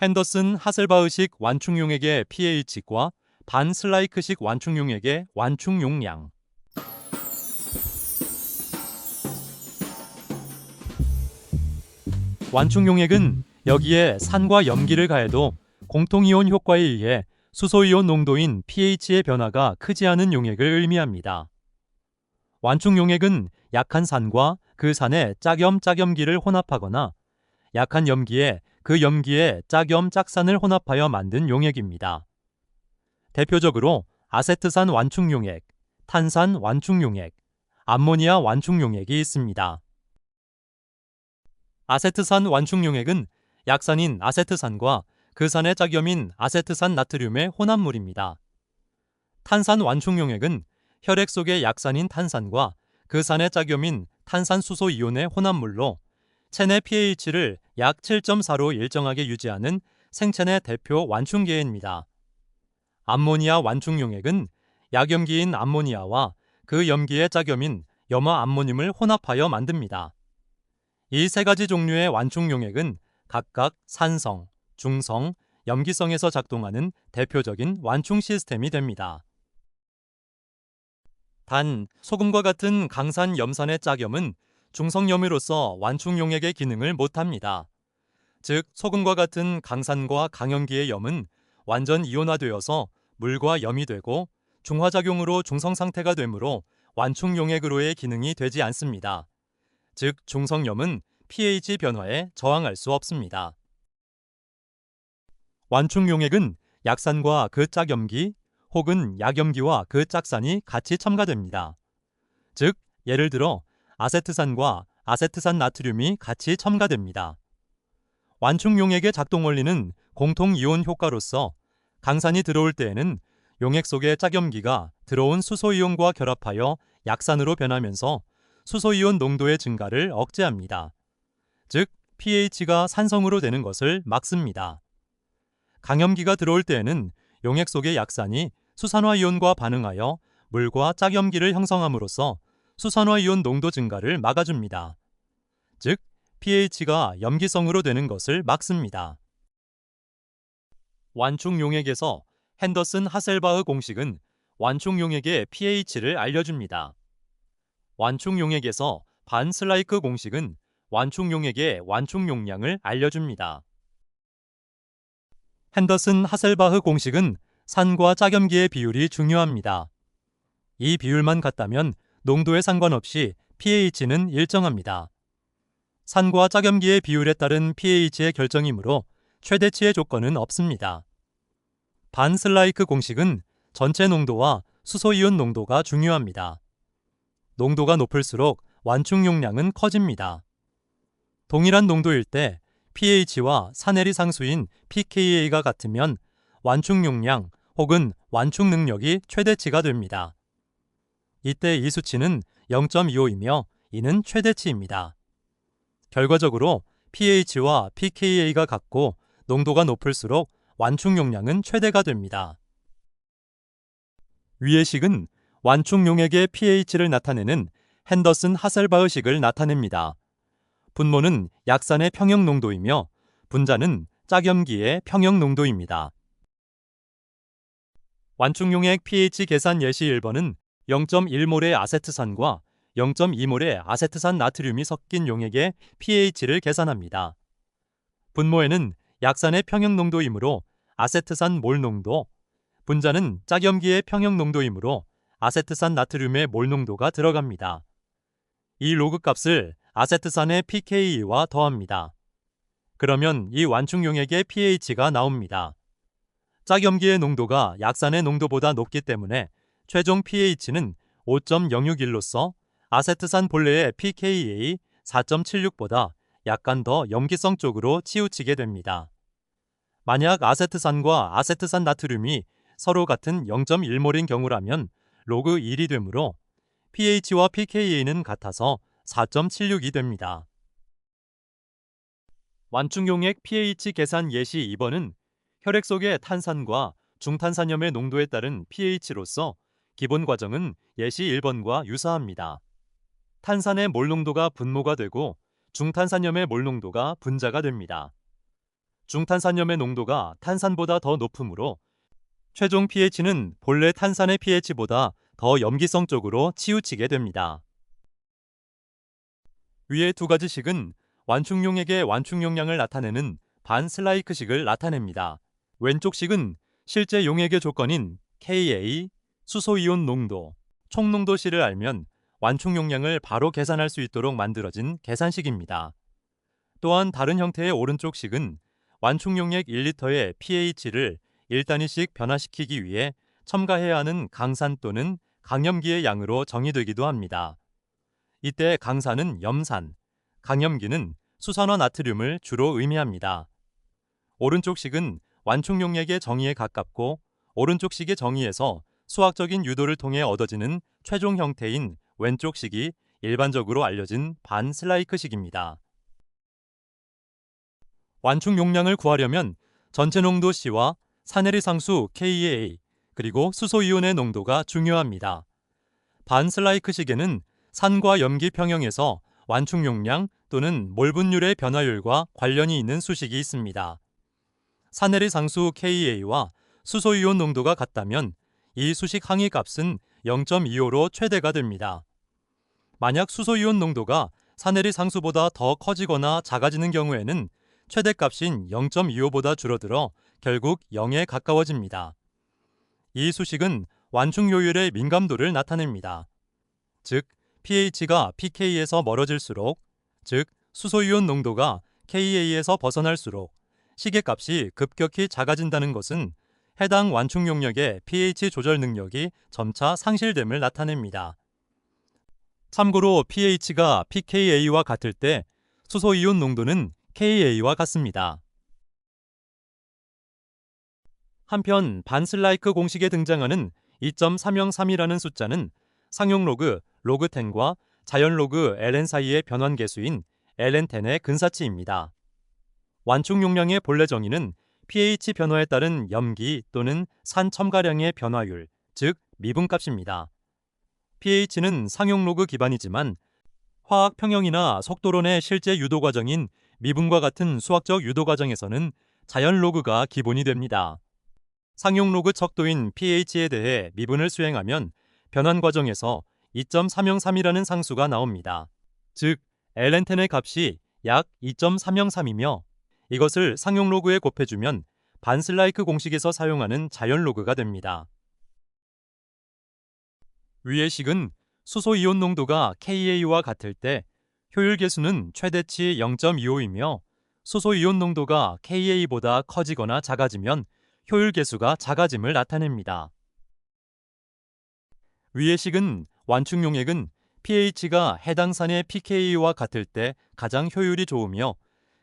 핸더슨 하셀바흐식 완충용액의 pH과 반 슬라이크식 완충용액의 완충 용량. 완충용액은 여기에 산과 염기를 가해도 공통이온 효과에 의해 수소이온 농도인 pH의 변화가 크지 않은 용액을 의미합니다. 완충용액은 약한 산과 그 산의 짝염기를 혼합하거나 약한 염기에 그 염기에 짝산을 혼합하여 만든 용액입니다. 대표적으로 아세트산 완충용액, 탄산 완충용액, 암모니아 완충용액이 있습니다. 아세트산 완충용액은 약산인 아세트산과 그 산의 짝염인 아세트산 나트륨의 혼합물입니다. 탄산 완충용액은 혈액 속의 약산인 탄산과 그 산의 짝염인 탄산수소 이온의 혼합물로 체내 pH를 약 7.4로 일정하게 유지하는 생체내 대표 완충계입니다. 암모니아 완충용액은 약염기인 암모니아와 그 염기의 짝염인 염화암모늄을 혼합하여 만듭니다. 이 세 가지 종류의 완충용액은 각각 산성, 중성, 염기성에서 작동하는 대표적인 완충 시스템이 됩니다. 단, 소금과 같은 강산 염산의 짝염은 중성염으로서 완충용액의 기능을 못합니다. 즉, 소금과 같은 강산과 강염기의 염은 완전 이온화되어서 물과 염이 되고 중화작용으로 중성 상태가 되므로 완충용액으로의 기능이 되지 않습니다. 즉, 중성염은 pH 변화에 저항할 수 없습니다. 완충용액은 약산과 그 짝염기 혹은 약염기와 그 짝산이 같이 첨가됩니다. 즉, 예를 들어 아세트산과 아세트산 나트륨이 같이 첨가됩니다. 완충용액의 작동 원리는 공통이온 효과로서 강산이 들어올 때에는 용액 속의 짝염기가 들어온 수소이온과 결합하여 약산으로 변하면서 수소이온 농도의 증가를 억제합니다. 즉, pH가 산성으로 되는 것을 막습니다. 강염기가 들어올 때에는 용액 속의 약산이 수산화이온과 반응하여 물과 짝염기를 형성함으로써 수산화이온 농도 증가를 막아줍니다. 즉, pH가 염기성으로 되는 것을 막습니다. 완충용액에서 핸더슨 하셀바흐 공식은 완충용액의 pH를 알려줍니다. 완충용액에서 반 슬라이크 공식은 완충용액의 완충 용량을 알려줍니다. 핸더슨 하셀바흐 공식은 산과 짝염기의 비율이 중요합니다. 이 비율만 같다면 농도에 상관없이 pH는 일정합니다. 산과 짝염기의 비율에 따른 pH의 결정이므로 최대치의 조건은 없습니다. 반 슬라이크 공식은 전체 농도와 수소이온 농도가 중요합니다. 농도가 높을수록 완충 용량은 커집니다. 동일한 농도일 때 pH와 산에리 상수인 pKa가 같으면 완충 용량 혹은 완충 능력이 최대치가 됩니다. 이때 이 수치는 0.25이며 이는 최대치입니다. 결과적으로 pH와 pKa가 같고 농도가 높을수록 완충 용량은 최대가 됩니다. 위의 식은 완충 용액의 pH를 나타내는 핸더슨 하셀바흐식을 나타냅니다. 분모는 약산의 평형 농도이며 분자는 짝염기의 평형 농도입니다. 완충용액 pH 계산 예시 1번은 0.1몰의 아세트산과 0.2몰의 아세트산 나트륨이 섞인 용액의 pH를 계산합니다. 분모에는 약산의 평형 농도이므로 아세트산 몰 농도, 분자는 짝염기의 평형 농도이므로 아세트산 나트륨의 몰 농도가 들어갑니다. 이 로그 값을 아세트산의 pKa와 더합니다. 그러면 이 완충용액의 pH가 나옵니다. 짝염기의 농도가 약산의 농도보다 높기 때문에 최종 pH는 5.061로서 아세트산 본래의 pKa 4.76보다 약간 더 염기성 쪽으로 치우치게 됩니다. 만약 아세트산과 아세트산 나트륨이 서로 같은 0.1몰인 경우라면 로그 1이 되므로 pH와 pKa는 같아서 4.76이 됩니다. 완충용액 pH 계산 예시 2번은 혈액 속의 탄산과 중탄산염의 농도에 따른 pH로서 기본 과정은 예시 1번과 유사합니다. 탄산의 몰 농도가 분모가 되고 중탄산염의 몰 농도가 분자가 됩니다. 중탄산염의 농도가 탄산보다 더 높으므로 최종 pH는 본래 탄산의 pH보다 더 염기성 쪽으로 치우치게 됩니다. 위의 두 가지 식은 완충용액의 완충용량을 나타내는 반슬라이크식을 나타냅니다. 왼쪽 식은 실제 용액의 조건인 Ka, 수소이온 농도, 총농도 C를 알면 완충용량을 바로 계산할 수 있도록 만들어진 계산식입니다. 또한 다른 형태의 오른쪽 식은 완충용액 1리터의 pH를 1단위씩 변화시키기 위해 첨가해야 하는 강산 또는 강염기의 양으로 정의되기도 합니다. 이때 강산은 염산, 강염기는 수산화 나트륨을 주로 의미합니다. 오른쪽 식은 완충용액의 정의에 가깝고 오른쪽 식의 정의에서 수학적인 유도를 통해 얻어지는 최종 형태인 왼쪽 식이 일반적으로 알려진 반슬라이크식입니다. 완충 용량을 구하려면 전체 농도 C와 산해리 상수 Ka 그리고 수소이온의 농도가 중요합니다. 반슬라이크식에는 산과 염기 평형에서 완충 용량 또는 몰 분율의 변화율과 관련이 있는 수식이 있습니다. 산해리 상수 Ka와 수소이온 농도가 같다면 이 수식 항의 값은 0.25로 최대가 됩니다. 만약 수소이온 농도가 산해리 상수보다 더 커지거나 작아지는 경우에는 최대값인 0.25보다 줄어들어 결국 0에 가까워집니다. 이 수식은 완충 요율의 민감도를 나타냅니다. 즉, pH가 pK에서 멀어질수록, 즉 수소이온 농도가 Ka에서 벗어날수록 시계값이 급격히 작아진다는 것은 해당 완충 용력의 pH 조절 능력이 점차 상실됨을 나타냅니다. 참고로 pH가 pKa와 같을 때 수소이온 농도는 Ka와 같습니다. 한편 반슬라이크 공식에 등장하는 2.303이라는 숫자는 상용 로그 로그10과 자연 로그 ln 사이의 변환 계수인 ln10의 근사치입니다. 완충 용량의 본래 정의는 pH 변화에 따른 염기 또는 산 첨가량의 변화율, 즉 미분값입니다. pH는 상용 로그 기반이지만 화학 평형이나 속도론의 실제 유도 과정인 미분과 같은 수학적 유도 과정에서는 자연 로그가 기본이 됩니다. 상용 로그 척도인 pH에 대해 미분을 수행하면 변환 과정에서 2.303이라는 상수가 나옵니다. 즉, ln10의 값이 약 2.303이며 이것을 상용 로그에 곱해주면 반슬라이크 공식에서 사용하는 자연 로그가 됩니다. 위의 식은 수소이온 농도가 Ka와 같을 때 효율 계수는 최대치 0.25이며 수소이온 농도가 Ka보다 커지거나 작아지면 효율 계수가 작아짐을 나타냅니다. 위의 식은 완충 용액은 pH가 해당 산의 pK와 같을 때 가장 효율이 좋으며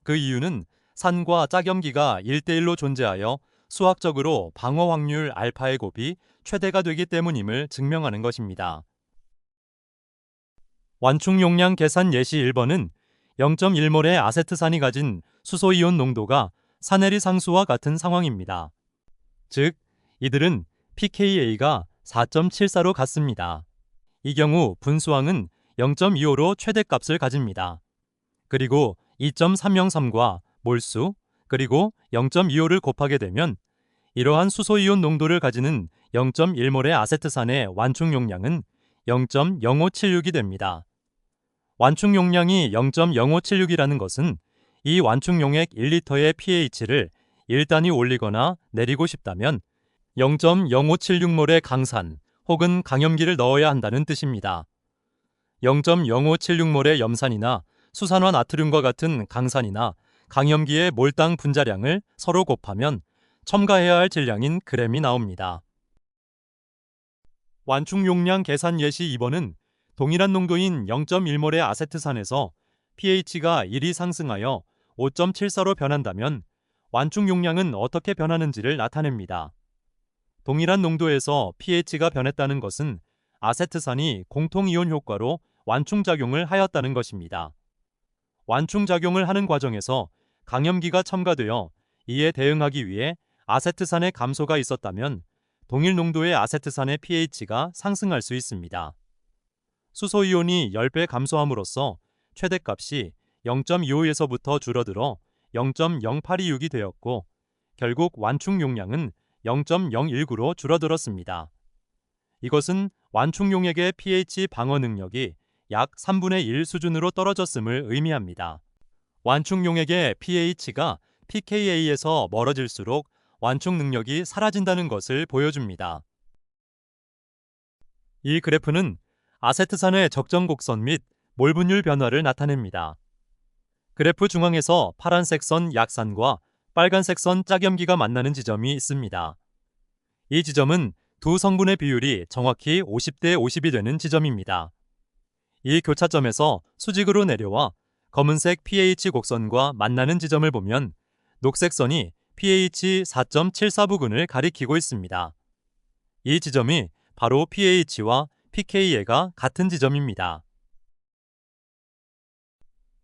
그 이유는 산과 짝염기가 1대1로 존재하여 수학적으로 방어 확률 알파의 곱이 최대가 되기 때문임을 증명하는 것입니다. 완충 용량 계산 예시 1번은 0.1몰의 아세트산이 가진 수소이온 농도가 산해리 상수와 같은 상황입니다. 즉, 이들은 pKa가 4.74로 같습니다. 이 경우 분수항은 0.25로 최대값을 가집니다. 그리고 2.303과 몰수, 그리고 0.25를 곱하게 되면 이러한 수소이온 농도를 가지는 0.1몰의 아세트산의 완충 용량은 0.0576이 됩니다. 완충 용량이 0.0576이라는 것은 이 완충 용액 1리터의 pH를 1단위 올리거나 내리고 싶다면 0.0576몰의 강산 혹은 강염기를 넣어야 한다는 뜻입니다. 0.0576몰의 염산이나 수산화 나트륨과 같은 강산이나 강염기의 몰당 분자량을 서로 곱하면 첨가해야 할 질량인 그램이 나옵니다. 완충 용량 계산 예시 2번은 동일한 농도인 0.1몰의 아세트산에서 pH가 1이 상승하여 5.74로 변한다면 완충 용량은 어떻게 변하는지를 나타냅니다. 동일한 농도에서 pH가 변했다는 것은 아세트산이 공통이온 효과로 완충작용을 하였다는 것입니다. 완충작용을 하는 과정에서 강염기가 첨가되어 이에 대응하기 위해 아세트산의 감소가 있었다면 동일 농도의 아세트산의 pH가 상승할 수 있습니다. 수소이온이 10배 감소함으로써 최대값이 0.25에서부터 줄어들어 0.0826이 되었고 결국 완충 용량은 0.019로 줄어들었습니다. 이것은 완충 용액의 pH 방어 능력이 약 3분의 1 수준으로 떨어졌음을 의미합니다. 완충 용액의 pH가 pKa에서 멀어질수록 완충 능력이 사라진다는 것을 보여줍니다. 이 그래프는 아세트산의 적정 곡선 및 몰 분율 변화를 나타냅니다. 그래프 중앙에서 파란색 선 약산과 빨간색 선 짝염기가 만나는 지점이 있습니다. 이 지점은 두 성분의 비율이 정확히 50대 50이 되는 지점입니다. 이 교차점에서 수직으로 내려와 검은색 pH 곡선과 만나는 지점을 보면 녹색 선이 pH 4.74 부근을 가리키고 있습니다. 이 지점이 바로 pH와 pKa가 같은 지점입니다.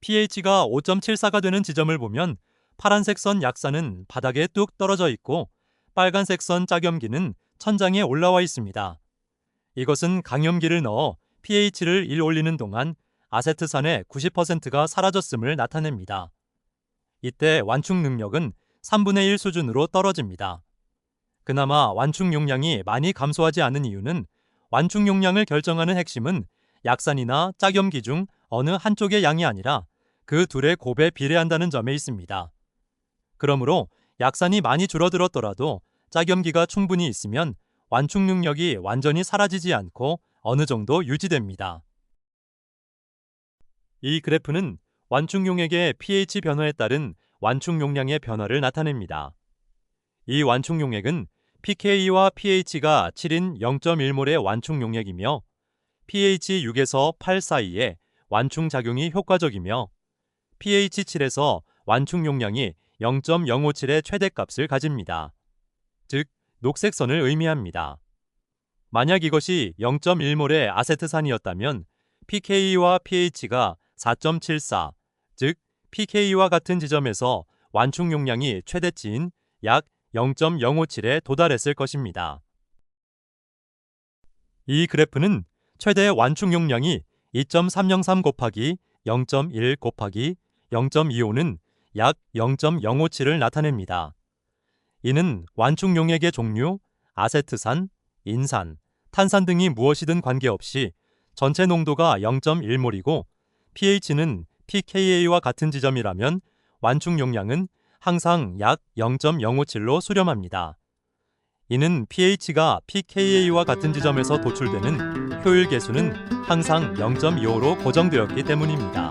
pH가 5.74가 되는 지점을 보면 파란색 선 약산은 바닥에 뚝 떨어져 있고 빨간색 선 짝염기는 천장에 올라와 있습니다. 이것은 강염기를 넣어 pH를 1 올리는 동안 아세트산의 90%가 사라졌음을 나타냅니다. 이때 완충 능력은 3분의 1 수준으로 떨어집니다. 그나마 완충 용량이 많이 감소하지 않은 이유는 완충 용량을 결정하는 핵심은 약산이나 짝염기 중 어느 한쪽의 양이 아니라 그 둘의 곱에 비례한다는 점에 있습니다. 그러므로 약산이 많이 줄어들었더라도 짝염기가 충분히 있으면 완충 능력이 완전히 사라지지 않고 어느 정도 유지됩니다. 이 그래프는 완충 용액의 pH 변화에 따른 완충 용량의 변화를 나타냅니다. 이 완충 용액은 pK와 pH가 7인 0.1몰의 완충 용액이며 pH 6에서 8 사이에 완충 작용이 효과적이며 pH 7에서 완충 용량이 0.057의 최대값을 가집니다. 즉, 녹색 선을 의미합니다. 만약 이것이 0.1몰의 아세트산이었다면 pK와 pH가 4.74, 즉 pK와 같은 지점에서 완충 용량이 최대치인 약 0.057에 도달했을 것입니다. 이 그래프는 최대 완충 용량이 2.303 곱하기 0.1 곱하기 0.25는 약 0.057을 나타냅니다. 이는 완충 용액의 종류, 아세트산, 인산, 탄산 등이 무엇이든 관계없이 전체 농도가 0.1몰이고 pH는 pKa와 같은 지점이라면 완충 용량은 항상 약 0.057로 수렴합니다. 이는 pH가 pKa와 같은 지점에서 도출되는 효율 계수는 항상 0.25로 고정되었기 때문입니다.